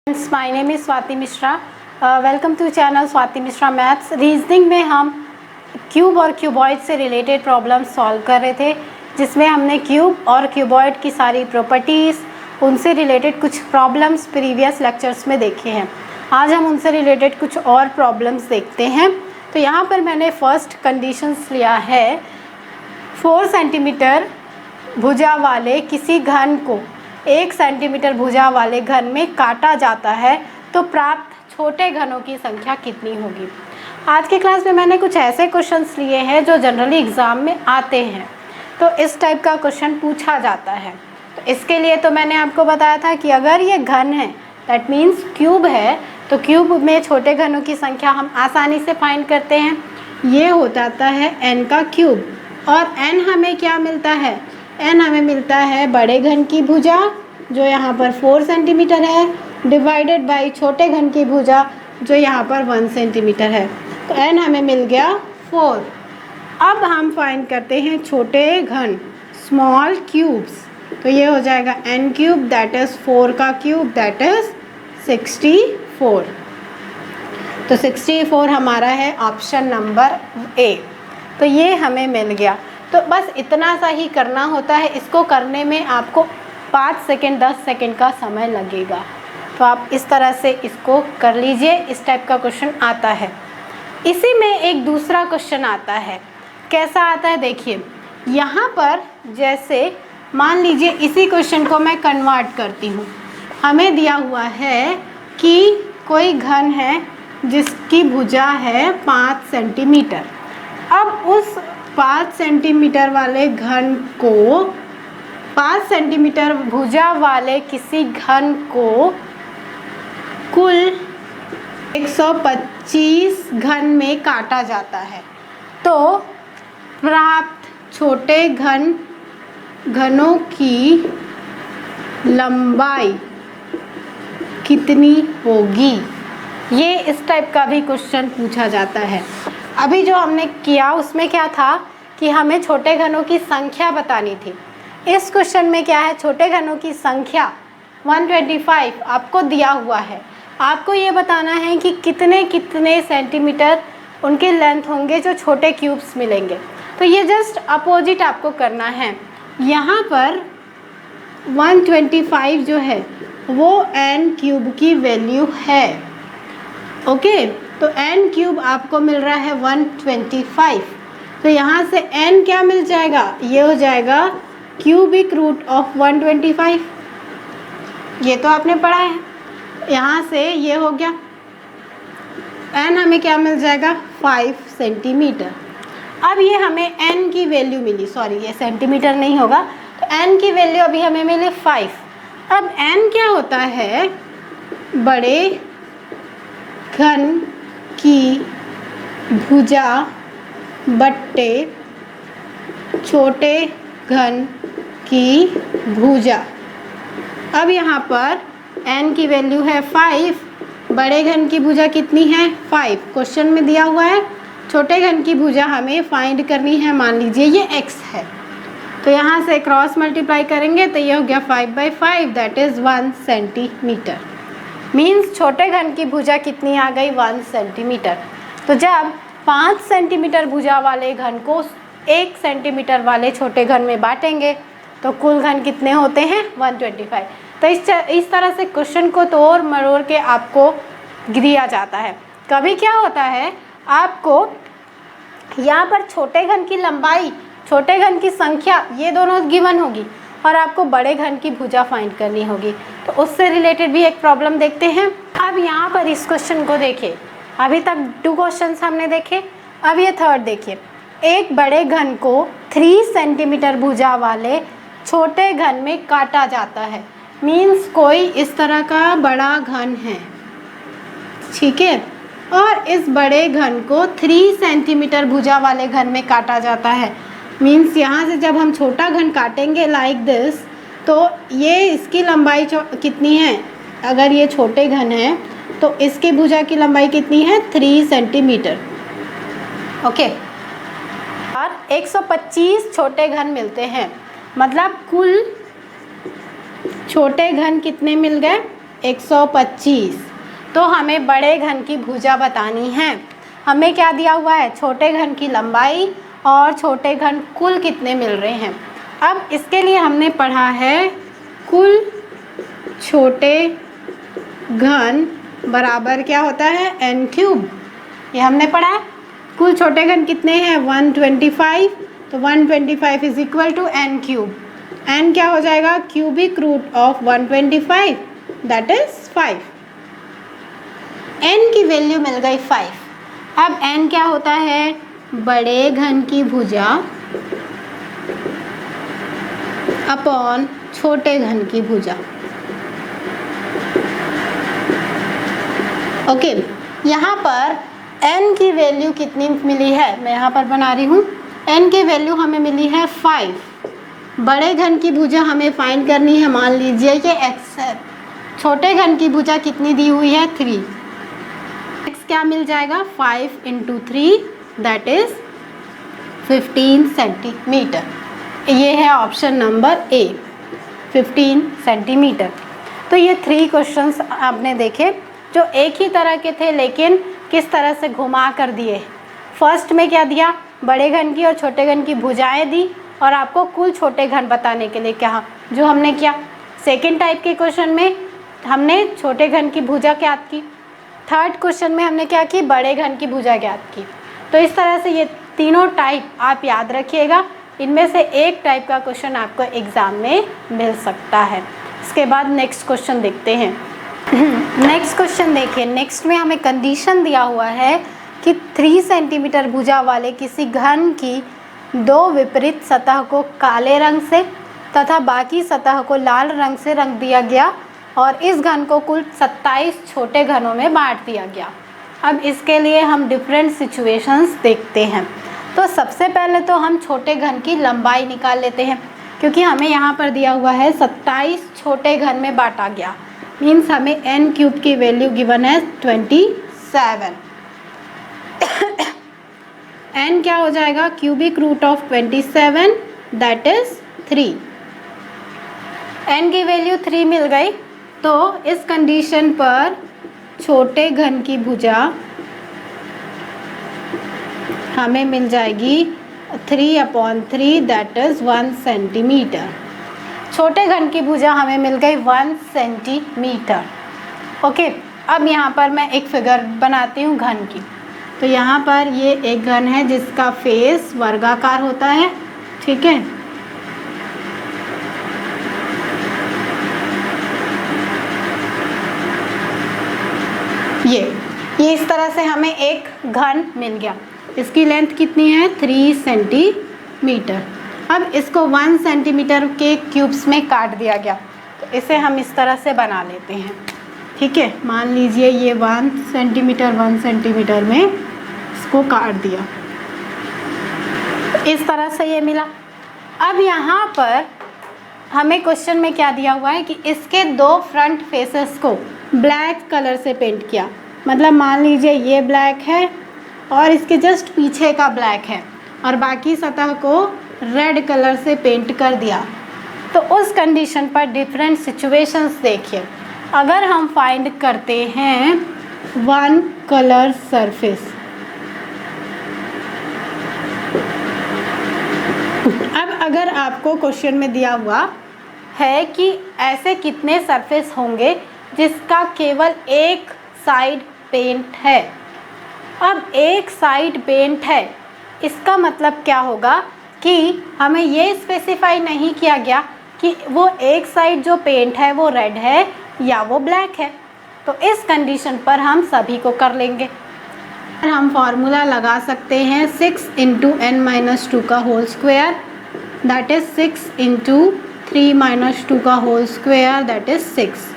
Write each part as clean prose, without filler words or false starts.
Friends, my name is Swati Mishra. Welcome to channel Swati Mishra maths. Reasoning में हम cube और cuboid से रिलेटेड प्रॉब्लम सॉल्व कर रहे थे, जिसमें हमने क्यूब और क्यूबॉइड की सारी प्रॉपर्टीज़, उनसे रिलेटेड कुछ प्रॉब्लम्स प्रीवियस लेक्चर्स में देखे हैं। आज हम उनसे रिलेटेड कुछ और प्रॉब्लम्स देखते हैं। तो यहाँ पर मैंने फर्स्ट कंडीशंस लिया है, 4 सेंटीमीटर भुजा वाले किसी घन को 1 सेंटीमीटर भुजा वाले घन में काटा जाता है तो प्राप्त छोटे घनों की संख्या कितनी होगी। आज की क्लास में मैंने कुछ ऐसे क्वेश्चंस लिए हैं जो जनरली एग्ज़ाम में आते हैं, तो इस टाइप का क्वेश्चन पूछा जाता है। तो इसके लिए तो मैंने आपको बताया था कि अगर ये घन है, दैट मीन्स क्यूब है, तो क्यूब में छोटे घनों की संख्या हम आसानी से फाइंड करते हैं। ये हो जाता है n का क्यूब, और n हमें क्या मिलता है, n हमें मिलता है बड़े घन की भुजा जो यहाँ पर 4 सेंटीमीटर है, डिवाइडेड बाई छोटे घन की भुजा जो यहाँ पर 1 सेंटीमीटर है। तो n हमें मिल गया 4। अब हम फाइंड करते हैं छोटे घन, स्मॉल क्यूब्स। तो ये हो जाएगा n क्यूब, दैट इज़ 4 का क्यूब, दैट इज़ 64। तो 64 हमारा है ऑप्शन नंबर ए। तो ये हमें मिल गया। तो बस इतना सा ही करना होता है। इसको करने में आपको 5 सेकेंड 10 सेकेंड का समय लगेगा। तो आप इस तरह से इसको कर लीजिए। इस टाइप का क्वेश्चन आता है। इसी में एक दूसरा क्वेश्चन आता है। कैसा आता है देखिए, यहाँ पर जैसे मान लीजिए इसी क्वेश्चन को मैं कन्वर्ट करती हूँ। हमें दिया हुआ है कि कोई घन है जिसकी भुजा है 5 सेंटीमीटर। अब उस 5 सेंटीमीटर वाले घन को, 5 सेंटीमीटर भुजा वाले किसी घन को कुल 125 घन में काटा जाता है तो प्राप्त छोटे घनों की लंबाई कितनी होगी। ये इस टाइप का भी क्वेश्चन पूछा जाता है। अभी जो हमने किया उसमें क्या था कि हमें छोटे घनों की संख्या बतानी थी। इस क्वेश्चन में क्या है, छोटे घनों की संख्या 125 आपको दिया हुआ है। आपको ये बताना है कि कितने कितने सेंटीमीटर उनके लेंथ होंगे जो छोटे क्यूब्स मिलेंगे। तो ये जस्ट अपोजिट आपको करना है। यहाँ पर 125 जो है वो n क्यूब की वैल्यू है। ओके, तो n क्यूब आपको मिल रहा है 125। तो यहाँ से n क्या मिल जाएगा, ये हो जाएगा क्यूबिक रूट ऑफ 125। ये तो आपने पढ़ा है। यहाँ से ये हो गया, n हमें क्या मिल जाएगा 5 सेंटीमीटर। अब ये हमें n की वैल्यू मिली, सॉरी ये सेंटीमीटर नहीं होगा, तो n की वैल्यू अभी हमें मिली 5। अब n क्या होता है, बड़े घन की भुजा बट्टे छोटे घन की भुजा। अब यहाँ पर n की वैल्यू है 5, बड़े घन की भुजा कितनी है 5, क्वेश्चन में दिया हुआ है। छोटे घन की भुजा हमें फाइंड करनी है, मान लीजिए ये x है। तो यहाँ से क्रॉस मल्टीप्लाई करेंगे तो ये हो गया 5/5, दैट इज़ 1 सेंटीमीटर। मीन्स छोटे घन की भुजा कितनी आ गई 1 सेंटीमीटर। तो जब 5 सेंटीमीटर भुजा वाले घन को 1 सेंटीमीटर वाले छोटे घन में बांटेंगे तो कुल घन कितने होते हैं 125। तो इस तरह से क्वेश्चन को तोड़ मरोड़ के आपको दिया जाता है। कभी क्या होता है, आपको यहाँ पर छोटे घन की लंबाई, छोटे घन की संख्या, ये दोनों गिवन होगी और आपको बड़े घन की भुजा फाइंड करनी होगी। तो उससे रिलेटेड भी एक प्रॉब्लम देखते हैं। अब यहाँ पर इस क्वेश्चन को देखिए, अभी तक 2 क्वेश्चंस हमने देखे, अब ये थर्ड देखिए। एक बड़े घन को 3 सेंटीमीटर भुजा वाले छोटे घन में काटा जाता है। मीन्स कोई इस तरह का बड़ा घन है, ठीक है, और इस बड़े घन को 3 सेंटीमीटर भुजा वाले घन में काटा जाता है। मीन्स यहाँ से जब हम छोटा घन काटेंगे लाइक दिस, तो ये इसकी लंबाई कितनी है, अगर ये छोटे घन है तो इसकी भुजा की लंबाई कितनी है 3 सेंटीमीटर। ओके, और 125 छोटे घन मिलते हैं, मतलब कुल छोटे घन कितने मिल गए 125। तो हमें बड़े घन की भुजा बतानी है। हमें क्या दिया हुआ है, छोटे घन की लंबाई और छोटे घन कुल कितने मिल रहे हैं। अब इसके लिए हमने पढ़ा है कुल छोटे घन बराबर क्या होता है, n क्यूब। ये हमने पढ़ा है। कुल छोटे घन कितने हैं, 125। तो 125 is equal to n cube. n क्या हो जाएगा, cubic root of 125 that is 5। n की वैल्यू मिल गई 5। अब n क्या होता है, बड़े घन की भुजा अपॉन छोटे घन की भुजा। ओके यहाँ पर n की वैल्यू कितनी मिली है, मैं यहाँ पर बना रही हूँ। n की वैल्यू हमें मिली है 5। बड़े घन की भुजा हमें फाइंड करनी है। मान लीजिए कि x है, छोटे घन की भुजा कितनी दी हुई है, 3। x क्या मिल जाएगा, 5 × 3 दैट इज 15 सेंटीमीटर। ये है ऑप्शन नंबर ए, 15 सेंटीमीटर। तो ये 3 क्वेश्चंस आपने देखे जो एक ही तरह के थे, लेकिन किस तरह से घुमा कर दिए। फर्स्ट में क्या दिया, बड़े घन की और छोटे घन की भुजाएं दी और आपको कुल छोटे घन बताने के लिए कहा, जो हमने किया। सेकंड टाइप के क्वेश्चन में हमने छोटे घन की भुजा ज्ञात की। थर्ड क्वेश्चन में हमने क्या की, बड़े घन की भुजा ज्ञात की। तो इस तरह से ये तीनों टाइप आप याद रखिएगा। इनमें से एक टाइप का क्वेश्चन आपको एग्ज़ाम में मिल सकता है। इसके बाद नेक्स्ट क्वेश्चन देखते हैं। नेक्स्ट क्वेश्चन देखिए। नेक्स्ट में हमें कंडीशन दिया हुआ है कि 3 सेंटीमीटर भुजा वाले किसी घन की 2 विपरीत सतह को काले रंग से तथा बाकी सतह को लाल रंग से रंग दिया गया और इस घन को कुल 27 छोटे घनों में बांट दिया गया। अब इसके लिए हम डिफरेंट सिचुएशंस देखते हैं। तो सबसे पहले तो हम छोटे घन की लंबाई निकाल लेते हैं, क्योंकि हमें यहाँ पर दिया हुआ है 27 छोटे घन में बांटा गया, मीन्स हमें n क्यूब की वैल्यू गिवन है 27। n क्या हो जाएगा, cubic root of 27 that is 3। n की वैल्यू 3 मिल गई। तो इस कंडीशन पर छोटे घन की भुजा हमें मिल जाएगी 3/3 दैट इज 1 सेंटीमीटर। छोटे घन की भुजा हमें मिल गई 1 सेंटीमीटर। ओके, अब यहाँ पर मैं एक फिगर बनाती हूँ घन की। तो यहाँ पर ये एक घन है जिसका फेस वर्गाकार होता है, ठीक है। ये इस तरह से हमें एक घन मिल गया। इसकी लेंथ कितनी है, 3 सेंटीमीटर। अब इसको 1 सेंटीमीटर के क्यूब्स में काट दिया गया। तो इसे हम इस तरह से बना लेते हैं, ठीक है। मान लीजिए ये 1 सेंटीमीटर में इसको काट दिया, इस तरह से ये मिला। अब यहाँ पर हमें क्वेश्चन में क्या दिया हुआ है कि इसके 2 फ्रंट फेसेस को ब्लैक कलर से पेंट किया। मतलब मान लीजिए ये ब्लैक है और इसके जस्ट पीछे का ब्लैक है और बाकी सतह को रेड कलर से पेंट कर दिया। तो उस कंडीशन पर डिफरेंट सिचुएशंस देखिए। अगर हम फाइंड करते हैं 1 कलर सरफेस, अब अगर आपको क्वेश्चन में दिया हुआ है कि ऐसे कितने सरफेस होंगे जिसका केवल एक साइड पेंट है। अब एक साइड पेंट है, इसका मतलब क्या होगा कि हमें ये स्पेसिफाई नहीं किया गया कि वो एक साइड जो पेंट है वो रेड है या वो ब्लैक है। तो इस कंडीशन पर हम सभी को कर लेंगे। हम फॉर्मूला लगा सकते हैं 6 × n - 2 का होल स्क्वायर दैट इज 6 × 3 - 2 का whole square that is 6।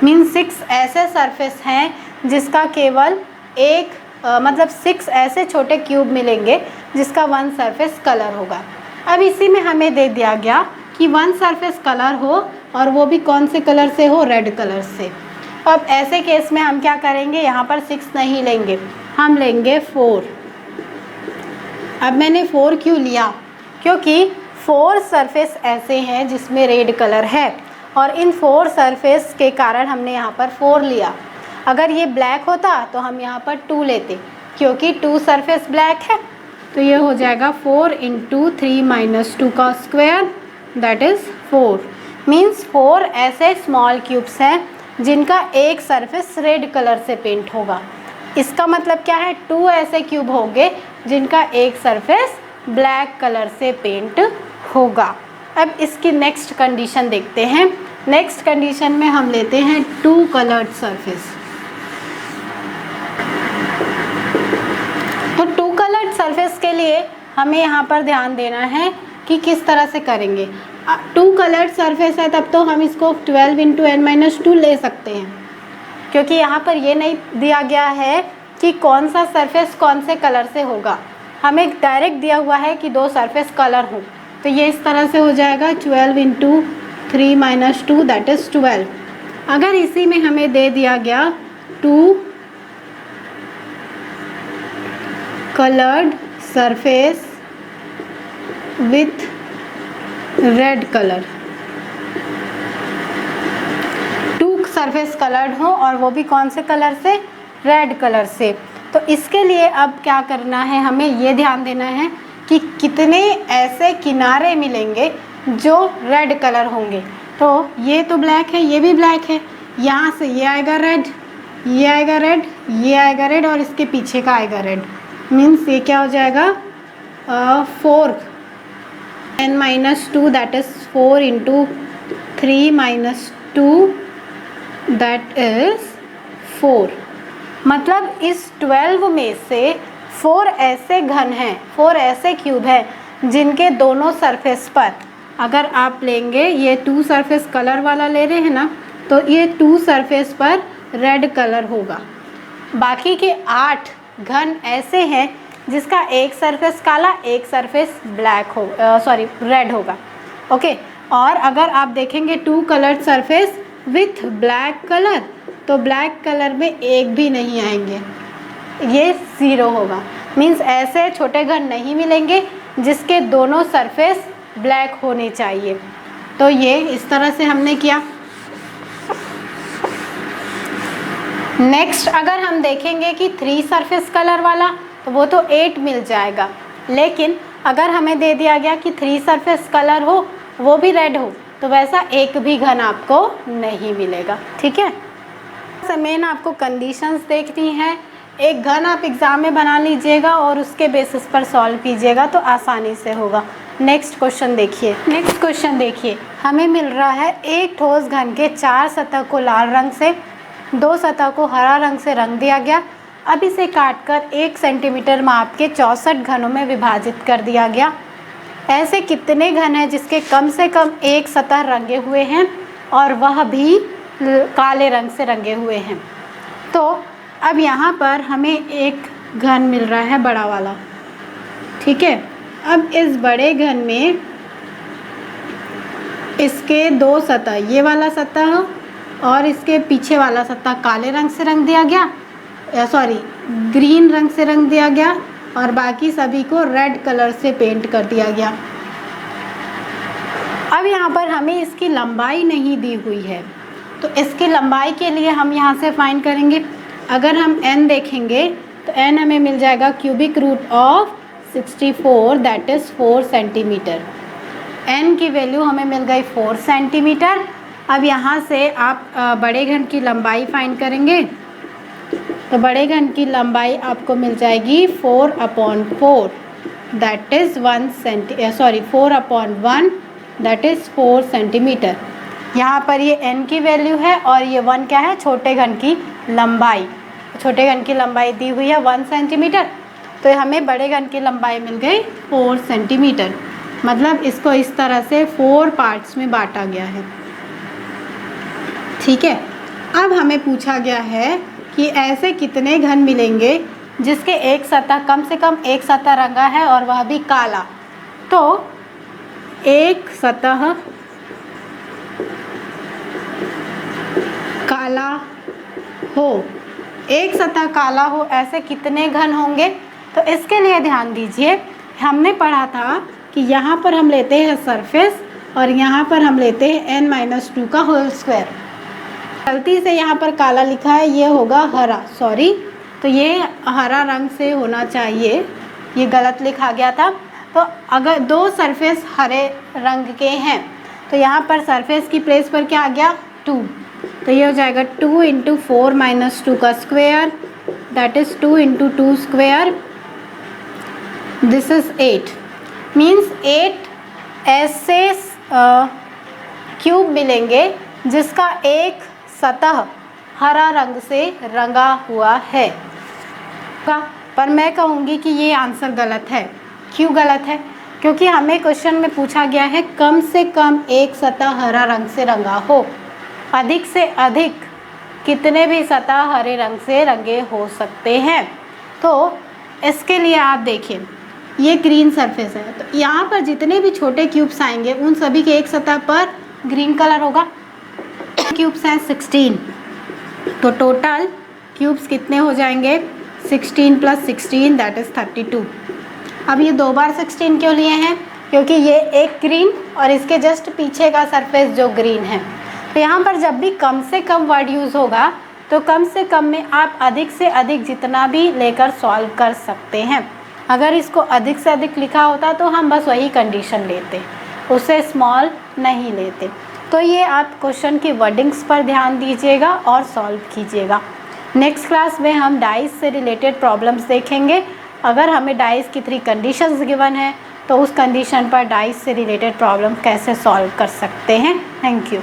Means 6 ऐसे सरफेस हैं जिसका केवल एक मतलब 6 ऐसे छोटे क्यूब मिलेंगे जिसका 1 सरफेस कलर होगा। अब इसी में हमें दे दिया गया कि 1 सरफेस कलर हो और वो भी कौन से कलर से हो, रेड कलर से। अब ऐसे केस में हम क्या करेंगे, यहाँ पर 6 नहीं लेंगे, हम लेंगे 4। अब मैंने 4 क्यों लिया, क्योंकि 4 सरफेस ऐसे हैं जिसमें रेड कलर है और इन 4 सरफेस के कारण हमने यहाँ पर 4 लिया। अगर ये ब्लैक होता तो हम यहाँ पर 2 लेते, क्योंकि 2 सरफेस ब्लैक है। तो ये हो जाएगा 4 इंटू 3 माइनस 2 का स्क्वायर, दैट इज़ 4। मीन्स 4 ऐसे स्मॉल क्यूब्स हैं जिनका एक सरफेस रेड कलर से पेंट होगा। इसका मतलब क्या है, 2 ऐसे क्यूब होंगे जिनका एक सरफेस ब्लैक कलर से पेंट होगा। अब इसकी नेक्स्ट कंडीशन देखते हैं। नेक्स्ट कंडीशन में हम लेते हैं 2 कलर्ड सरफेस। तो 2 कलर्ड सरफेस के लिए हमें यहाँ पर ध्यान देना है कि किस तरह से करेंगे। 2 कलर्ड सरफेस है तब तो हम इसको 12 इंटू n-2 ले सकते हैं, क्योंकि यहाँ पर ये नहीं दिया गया है कि कौन सा सरफेस कौन से कलर से होगा। हमें डायरेक्ट दिया हुआ है कि 2 सरफेस कलर हों, तो ये इस तरह से हो जाएगा 12 इंटू 3 माइनस 2 दैट इज़ 12। अगर इसी में हमें दे दिया गया 2 colored surface with red color, 2 surface coloured हो और वो भी कौन से कलर से, रेड कलर से। तो इसके लिए अब क्या करना है, हमें ये ध्यान देना है कि कितने ऐसे किनारे मिलेंगे जो रेड कलर होंगे। तो ये तो ब्लैक है, ये भी ब्लैक है, यहाँ से ये आएगा रेड, ये आएगा रेड, ये आएगा रेड और इसके पीछे का आएगा रेड। मीन्स ये क्या हो जाएगा 4 n-2 that is 4 into 3 minus 2 that is 4। मतलब इस 12 में से 4 ऐसे घन हैं, 4 ऐसे क्यूब हैं जिनके दोनों सरफेस पर, अगर आप लेंगे ये 2 सरफेस कलर वाला ले रहे हैं ना, तो ये 2 सरफेस पर रेड कलर होगा। बाकी के 8 घन ऐसे हैं जिसका एक सरफेस काला, एक सरफेस ब्लैक हो रेड होगा। ओके, और अगर आप देखेंगे 2 coloured surface with black colour, तो ब्लैक कलर में एक भी नहीं आएंगे, ये 0 होगा। मीन्स ऐसे छोटे घन नहीं मिलेंगे जिसके दोनों सरफेस ब्लैक होने चाहिए। तो ये इस तरह से हमने किया। नेक्स्ट अगर हम देखेंगे कि 3 सरफेस कलर वाला, तो वो तो 8 मिल जाएगा। लेकिन अगर हमें दे दिया गया कि 3 सरफेस कलर हो, वो भी रेड हो, तो वैसा एक भी घन आपको नहीं मिलेगा। ठीक है, मेन आपको कंडीशंस देखनी है। एक घन आप एग्ज़ाम में बना लीजिएगा और उसके बेसिस पर सॉल्व कीजिएगा तो आसानी से होगा। नेक्स्ट क्वेश्चन देखिए, हमें मिल रहा है एक ठोस घन के 4 सतह को लाल रंग से, 2 सतह को हरा रंग से रंग दिया गया। अब इसे काटकर 1 सेंटीमीटर माप के 64 घनों में विभाजित कर दिया गया। ऐसे कितने घन हैं जिसके कम से कम एक सतह रंगे हुए हैं और वह भी काले रंग से रंगे हुए हैं। तो अब यहाँ पर हमें एक घन मिल रहा है बड़ा वाला, ठीक है। अब इस बड़े घन में इसके 2 सतह, ये वाला सतह और इसके पीछे वाला सतह काले रंग से रंग दिया गया, ग्रीन रंग से रंग दिया गया और बाकी सभी को रेड कलर से पेंट कर दिया गया। अब यहाँ पर हमें इसकी लंबाई नहीं दी हुई है, तो इसकी लंबाई के लिए हम यहाँ से फाइंड करेंगे। अगर हम n देखेंगे तो n हमें मिल जाएगा cubic root of 64 that is 4 centimetre. n की वैल्यू हमें मिल गई 4 सेंटीमीटर। अब यहाँ से आप बड़े घन की लंबाई फाइंड करेंगे, तो बड़े घन की लंबाई आपको मिल जाएगी 4/4 that is 4/1 that is 4 centimetre. यहाँ पर ये n की वैल्यू है और ये 1 क्या है, छोटे घन की लंबाई। छोटे घन की लंबाई दी हुई है 1 सेंटीमीटर, तो हमें बड़े घन की लंबाई मिल गई 4 सेंटीमीटर। मतलब इसको इस तरह से 4 पार्ट्स में बांटा गया है, ठीक है। अब हमें पूछा गया है कि ऐसे कितने घन मिलेंगे जिसके एक सतह, कम से कम एक सतह रंगा है और वह भी काला। तो एक सतह काला हो, एक सतह काला हो, ऐसे कितने घन होंगे? तो इसके लिए ध्यान दीजिए, हमने पढ़ा था कि यहाँ पर हम लेते हैं सरफेस और यहाँ पर हम लेते हैं n-2 का होल स्क्वायर। गलती से यहाँ पर काला लिखा है, ये होगा हरा, सॉरी, तो ये हरा रंग से होना चाहिए, ये गलत लिखा गया था। तो अगर दो सरफेस हरे रंग के हैं तो यहाँ पर सरफेस की प्लेस पर क्या आ गया 2, तो ये हो जाएगा 2 × 4 - 2 का square, that is 2 × 2 square, this is 8, means 8 ऐसे क्यूब मिलेंगे जिसका एक सतह हरा रंग से रंगा हुआ है। पर मैं कहूँगी कि ये आंसर गलत है। क्यों गलत है? क्योंकि हमें क्वेश्चन में पूछा गया है कम से कम एक सतह हरा रंग से रंगा हो, अधिक से अधिक कितने भी सतह हरे रंग से रंगे हो सकते हैं। तो इसके लिए आप देखिए, ये ग्रीन सरफेस है, तो यहाँ पर जितने भी छोटे क्यूब्स आएंगे उन सभी के एक सतह पर ग्रीन कलर होगा। क्यूब्स हैं 16, तो टोटल क्यूब्स कितने हो जाएंगे 16 + 16 दैट इज़ 32। अब ये 2 बार 16 क्यों लिए हैं? क्योंकि ये एक ग्रीन और इसके जस्ट पीछे का सरफेस जो ग्रीन है। तो यहाँ पर जब भी कम से कम वर्ड यूज़ होगा तो कम से कम में आप अधिक से अधिक जितना भी लेकर सॉल्व कर सकते हैं। अगर इसको अधिक से अधिक लिखा होता तो हम बस वही कंडीशन लेते, उसे स्मॉल नहीं लेते। तो ये आप क्वेश्चन की वर्डिंग्स पर ध्यान दीजिएगा और सॉल्व कीजिएगा। नेक्स्ट क्लास में हम डाइस से रिलेटेड प्रॉब्लम्स देखेंगे। अगर हमें डाइस की 3 कंडीशंस गिवन है तो उस कंडीशन पर डाइस से रिलेटेड प्रॉब्लम कैसे सॉल्व कर सकते हैं। Thank you.